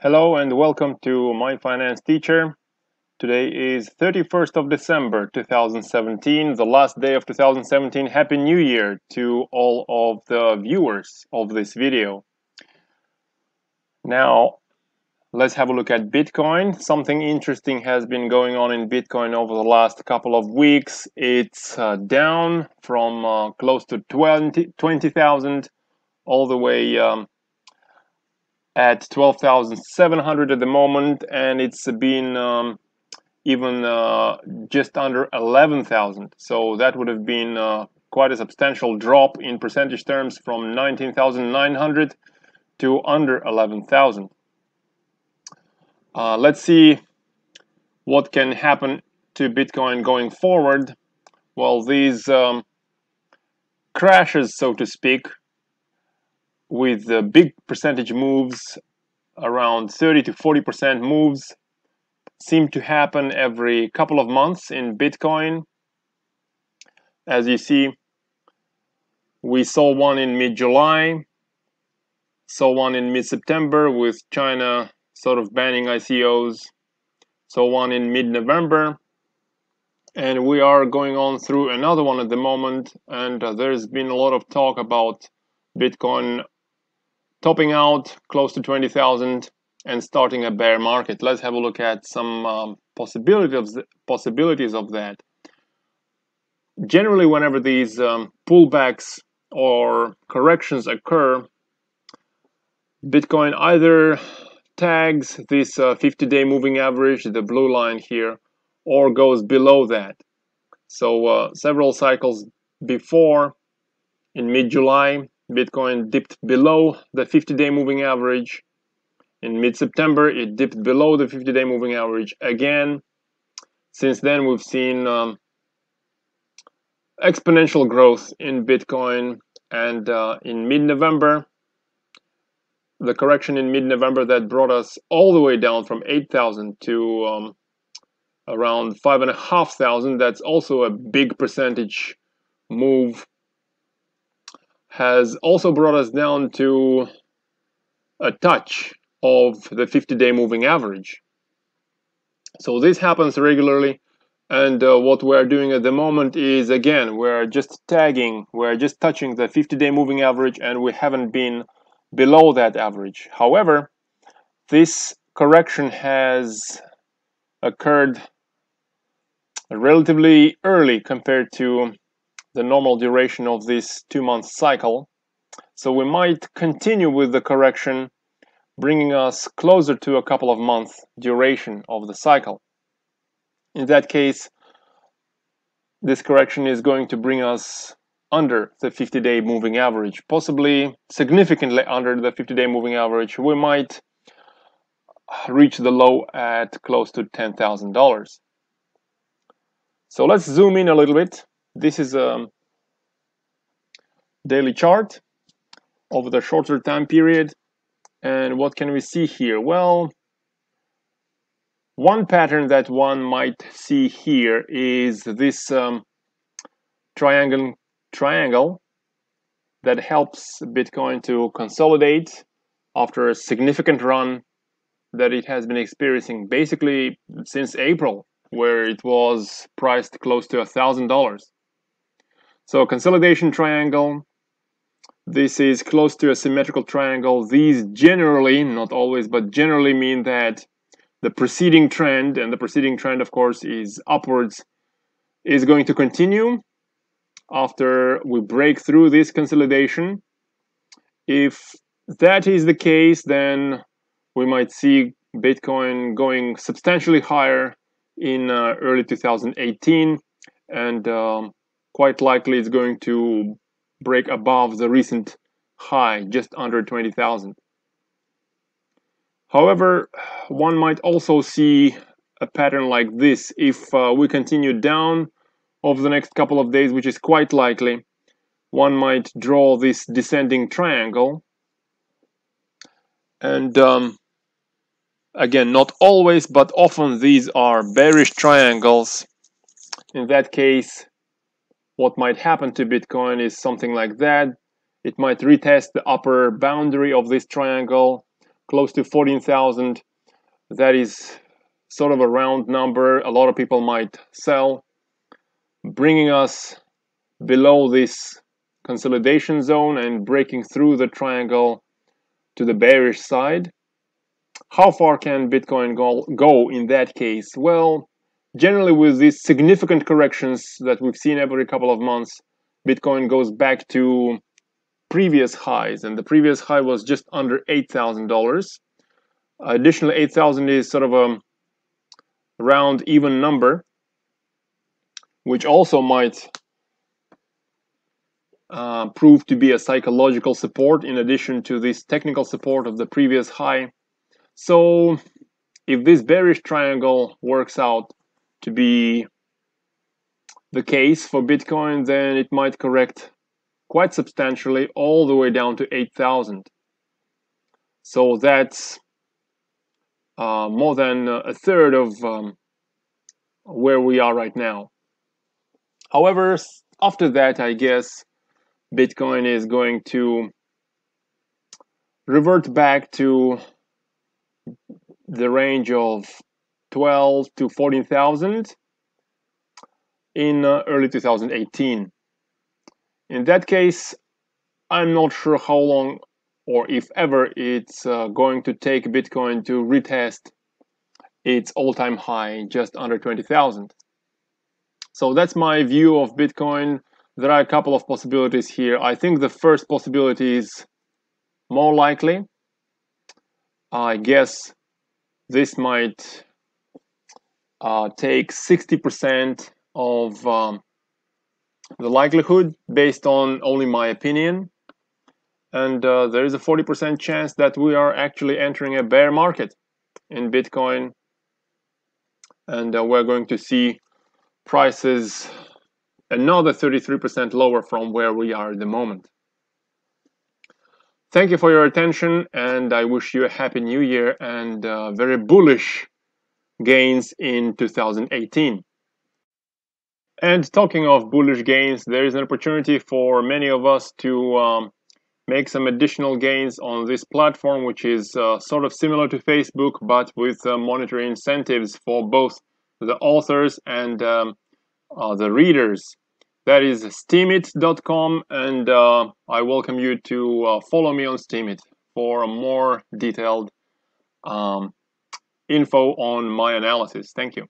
Hello and welcome to My Finance Teacher. Today is 31st of December 2017, the last day of 2017. Happy New Year to all of the viewers of this video. Now, let's have a look at Bitcoin. Something interesting has been going on in Bitcoin over the last couple of weeks. It's down from close to 20,000 all the way at 12,700 at the moment, and it's been even just under 11,000. So that would have been quite a substantial drop in percentage terms from 19,900 to under 11,000. Let's see what can happen to Bitcoin going forward. Well, these crashes, so to speak, with big percentage moves, around 30 to 40% moves, seem to happen every couple of months in Bitcoin. As you see, we saw one in mid-July, saw one in mid-September with China sort of banning ICOs, saw one in mid-November, and we are going on through another one at the moment, and there's been a lot of talk about Bitcoin topping out close to 20,000 and starting a bear market. Let's have a look at some possibilities of that. Generally, whenever these pullbacks or corrections occur, Bitcoin either tags this 50-day moving average, the blue line here, or goes below that. So several cycles before, in mid-July, Bitcoin dipped below the 50-day moving average. In mid-September, it dipped below the 50-day moving average again. Since then, we've seen exponential growth in Bitcoin, and in mid-November, the correction in mid-November that brought us all the way down from 8,000 to around 5,500, that's also a big percentage move, has also brought us down to a touch of the 50-day moving average. So this happens regularly, and what we're doing at the moment is, again, we're just touching the 50-day moving average, and we haven't been below that average. However, this correction has occurred relatively early compared to the normal duration of this 2-month cycle. So we might continue with the correction, bringing us closer to a couple of months duration of the cycle. In that case, this correction is going to bring us under the 50-day moving average, possibly significantly under the 50-day moving average. We might reach the low at close to $10,000. So let's zoom in a little bit. This is a daily chart over the shorter time period. And what can we see here? Well, one pattern that one might see here is this triangle that helps Bitcoin to consolidate after a significant run that it has been experiencing basically since April, where it was priced close to $1,000. So consolidation triangle, this is close to a symmetrical triangle. These generally, not always, but generally mean that the preceding trend, and the preceding trend of course is upwards, is going to continue after we break through this consolidation. If that is the case, then we might see Bitcoin going substantially higher in early 2018, and quite likely it's going to break above the recent high, just under 20,000. However, one might also see a pattern like this if we continue down over the next couple of days, which is quite likely. One might draw this descending triangle, and again, not always, but often these are bearish triangles. In that case, what might happen to Bitcoin is something like that. It might retest the upper boundary of this triangle, close to 14,000. That is sort of a round number. A lot of people might sell, bringing us below this consolidation zone and breaking through the triangle to the bearish side. How far can Bitcoin go in that case? Well, generally with these significant corrections that we've seen every couple of months, Bitcoin goes back to previous highs, and the previous high was just under $8,000. Additionally, 8,000 is sort of a round even number, which also might prove to be a psychological support in addition to this technical support of the previous high. So if this bearish triangle works out to be the case for Bitcoin, then it might correct quite substantially all the way down to 8,000. So that's more than a third of where we are right now. However, after that, I guess Bitcoin is going to revert back to the range of 12 to 14,000 in early 2018. In that case, I'm not sure how long or if ever it's going to take Bitcoin to retest its all-time high just under 20,000. So that's my view of Bitcoin. There are a couple of possibilities here. I think the first possibility is more likely. I guess this might take 60% of the likelihood based on only my opinion. And there is a 40% chance that we are actually entering a bear market in Bitcoin. And we're going to see prices another 33% lower from where we are at the moment. Thank you for your attention, and I wish you a happy new year and very bullish gains in 2018. And talking of bullish gains, there is an opportunity for many of us to make some additional gains on this platform, which is sort of similar to Facebook, but with monetary incentives for both the authors and the readers. That is steemit.com, and I welcome you to follow me on Steemit for a more detailed info on my analysis. Thank you.